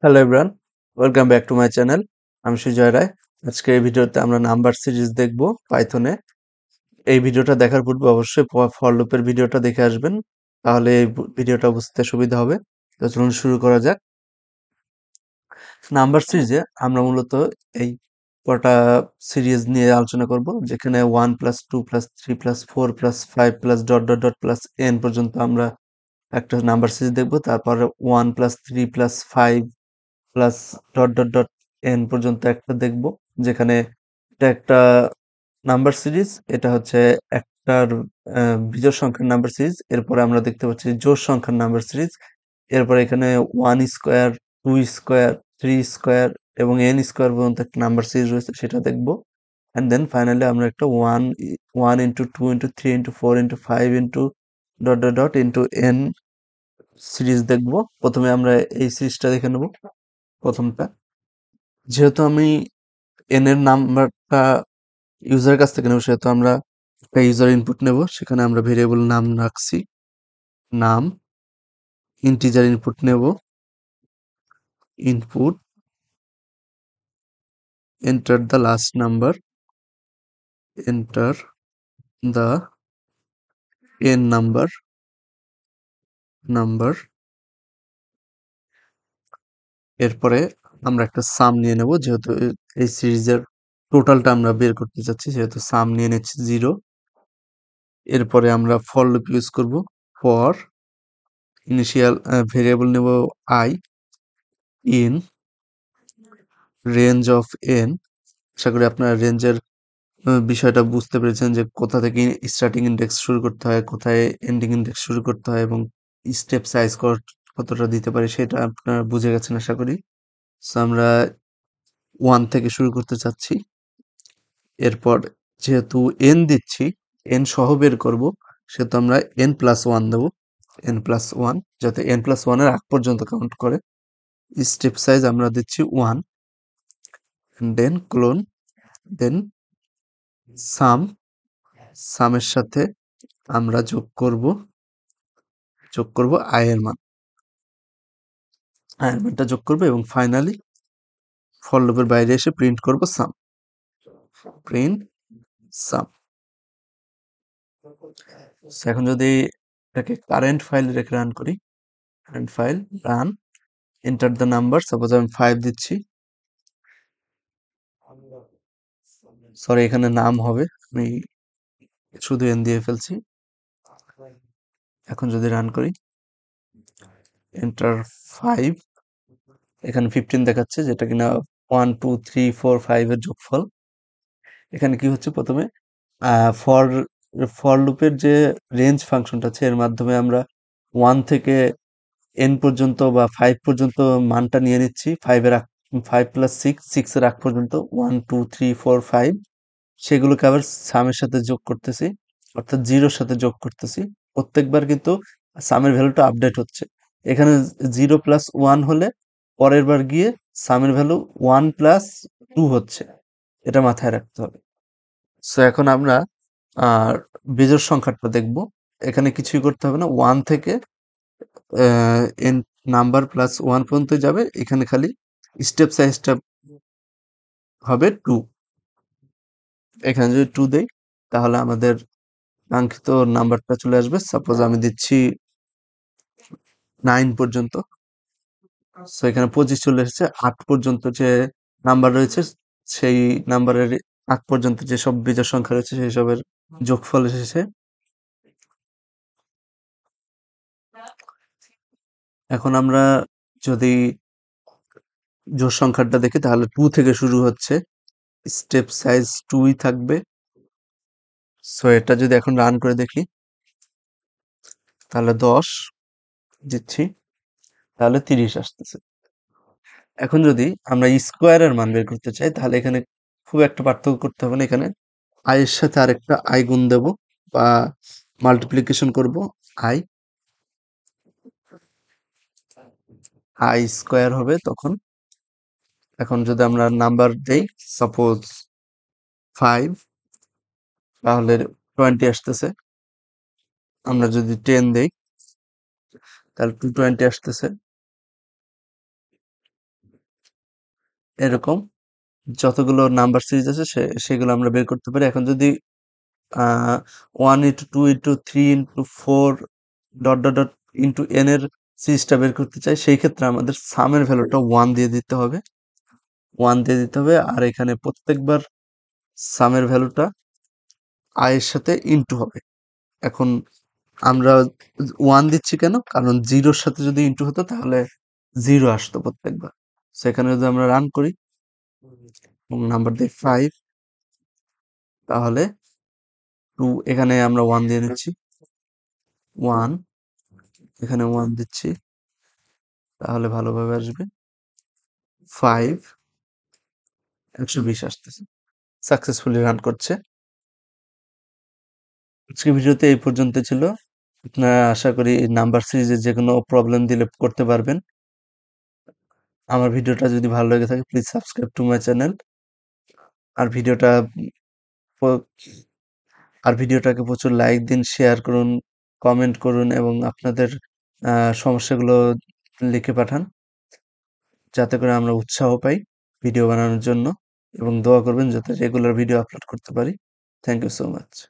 Hello everyone, welcome back to my channel. আমি সুজয় রায়। আজকে এই ভিডিওতে আমরা নাম্বার সিরিজ দেখব পাইথনে। এই ভিডিওটা দেখার পূর্বে অবশ্যই ফর লুপের ভিডিওটা দেখে আসবেন, তাহলে এই ভিডিওটা বুঝতে সুবিধা হবে। তো চলুন শুরু করা যাক। নাম্বার সিরিজে আমরা মূলত এই কটা সিরিজ নিয়ে আলোচনা করব, যেখানে 1 plus 2 plus 3 plus 4 plus 5 plus dot dot dot plus N পর্যন্ত আমরা একটা নাম্বার সিরিজ দেখব। তারপরে 1 plus 3 plus 5 plus dot dot dot N পর্যন্ত একটা দেখব, যেখানে এটা একটা নাম্বার সিরিজ। এটা হচ্ছে একটার বিজোড় সংখ্যার নাম্বার সিরিজ। এরপরে আমরা দেখতে পাচ্ছি জোড় সংখ্যার নাম্বার সিরিজ। এরপরে এখানে 1 স্কোয়ার, 2 স্কোয়ার, 3 স্কোয়ার এবং এন স্কোয়ার পর্যন্ত একটা নাম্বার সিরিজ রয়েছে, সেটা দেখব। অ্যান্ড দেন ফাইনালি আমরা একটা 1 into 2 into 3 into 4 into 5 into dot dot dot into N series দেখব। প্রথমে আমরা এই সিরিজটা দেখে নেব। প্রথমটা, যেহেতু আমি এন এর নাম্বারটা ইউজারের কাছ থেকে নেব, সেহেতু আমরা একটা ইউজার ইনপুট নেব। সেখানে আমরা ভেরিয়েবল নাম রাখছি, নাম। ইন্টিজার ইনপুট নেব, input, enter the last number, enter the N number. এরপরে আমরা একটা সাম নিয়ে নেব, যেহেতু এই সিরিজের টোটালটা আমরা বের করতে চাচ্ছি, সেহেতু সাম নিয়ে নিচ্ছি 0। এরপরে আমরা ফর লুপ ইউজ করব। ফর ইনিশিয়াল ভেরিয়েবল নেব i, in range of n. আশা করি আপনারা রেঞ্জের বিষয়টা বুঝতে পেরেছেন, যে কোথা থেকে স্টার্টিং ইন্ডেক্স শুরু করতে হয়, কোথায় এন্ডিং ইন্ডেক্স শুরু করতে হয় এবং স্টেপ সাইজ কতটা দিতে পারি, সেটা আপনারা বুঝে গেছেন আশা করি। সো আমরা 1 থেকে শুরু করতে চাচ্ছি। এরপর যেহেতু এন দিচ্ছি, এন সহ বের করব, সেহেতু আমরা এন প্লাস 1 দেবো। এন প্লাস 1, যাতে এন প্লাস 1 এর আগ পর্যন্ত কাউন্ট করে। স্টেপ সাইজ আমরা দিচ্ছি 1, দেন ক্লোন, দেন সামের সাথে আমরা যোগ করব আয়ের মানটা যোগ করব এবং ফাইনালি ফর লুপের বাইরে এসে প্রিন্ট করব প্রিন্ট সাম। এখন যদি এটাকে কারেন্ট ফাইল রেখে রান করি, current file run, enter the number. Suppose আমি 5 দিচ্ছি, সরি এখানে নাম হবে, আমি শুধু এন দিয়ে ফেলছি। এখন যদি রান করি, এন্টার 5, এখানে 15 দেখাচ্ছে, যেটা কিনা 1 2 3 4 5 এর যোগফল। এখানে কি হচ্ছে, প্রথমে ফর ফর লুপের যে রেঞ্জ ফাংশনটা আছে, এর মাধ্যমে আমরা 1 থেকে n পর্যন্ত বা 5 পর্যন্ত মানটা নিয়ে নিচ্ছি। 5 প্লাস 6 এর আগ পর্যন্ত 1 2 3 4 5, সেগুলোকে আবার সামের সাথে যোগ করতেছি, অর্থাৎ জিরোর সাথে যোগ করতেছি। প্রত্যেকবার কিন্তু সামের ভ্যালুটা আপডেট হচ্ছে। এখানে 0 প্লাস 1 হলে পরের বার গিয়ে সামের ভ্যালু 1 প্লাস 2 হচ্ছে, এটা মাথায় রাখতে হবে। সো এখন আমরা আর বেজোড় সংখ্যাটা দেখব। এখানে কিছুই করতে হবে না, 1 থেকে এন নাম্বার প্লাস 1 পর্যন্ত যাবে। এখানে খালি স্টেপ সাইজটা হবে 2। এখানে যদি 2 দেই, তাহলে আমাদের কাঙ্ক্ষিত নাম্বারটা চলে আসবে। সাপোজ আমি দিচ্ছি 9 পর্যন্ত। সো এখানে 25 চলে এসেছে। 8 পর্যন্ত যে নাম্বার রয়েছে, সেই নাম্বারের আগ পর্যন্ত যেসব বিজোড় সংখ্যা রয়েছে, সেই সবের যোগফল এসেছে। এখন আমরা যদি জোড় সংখ্যাটা দেখি, তাহলে 2 থেকে শুরু হচ্ছে, স্টেপ সাইজ 2ই থাকবে। সো এটা যদি এখন রান করে দেখি, তাহলে 10 দিচ্ছি, তাহলে 30 আসতেছে। এখন যদি আমরা স্কোয়ারের মান বের করতে চাই, তাহলে এখানে খুব একটা পার্থক্য করতে হবে না। এখানে আই এর সাথে আরেকটা আই গুণ দেব বা মাল্টিপ্লিকেশন করব। আই আই স্কোয়ার হবে তখন। এখন যদি আমরা নাম্বার দেই, সাপোজ 5, তাহলে 20 আসতেছে। আমরা যদি 10 দেই, তাহলে 220 আসতেছে। এরকম যতগুলো নাম্বার সিরিজ আছে সেগুলো আমরা বের করতে পারি। এখন যদি 1 into 2 into 3 into 4 dot dot dot into N এর সিরিজটা বের করতে চাই, সেই ক্ষেত্রে আমাদের সামের ভ্যালুটা 1 দিয়ে দিতে হবে। 1 দিয়ে দিতে হবে, আর এখানে প্রত্যেকবার সামের ভ্যালুটা i এর সাথে ইন্টু হবে। এখন আমরা 1 দিচ্ছি কেন? কারণ 0 এর সাথে যদি ইন্টু হতো তাহলে 0 আসতো প্রত্যেকবার। সেখানে যদি আমরা রান করি এবং নাম্বার দিই 5, তাহলে 2, এখানে আমরা 1 দিয়ে নিচ্ছি, 1, এখানে 1 দিচ্ছি, তাহলে ভালোভাবে আসবে। 5, 120 আসতেছে। সাকসেসফুলি রান করছে। আজকের ভিডিওতে এই পর্যন্ত ছিল। আপনারা আশা করি নাম্বার সিরিজের যেকোনো প্রবলেম দিলে করতে পারবেন। আমার ভিডিওটা যদি ভালো লেগে থাকে please subscribe to my channel. আর ভিডিওটা প- আর ভিডিওটাকে প্রচুর লাইক দিন, শেয়ার করুন, কমেন্ট করুন এবং আপনাদের সমস্যাগুলো লিখে পাঠান, যাতে করে আমরা উৎসাহ পাই ভিডিও বানানোর জন্য, এবং দোয়া করবেন যাতে রেগুলার ভিডিও আপলোড করতে পারি। Thank you so much.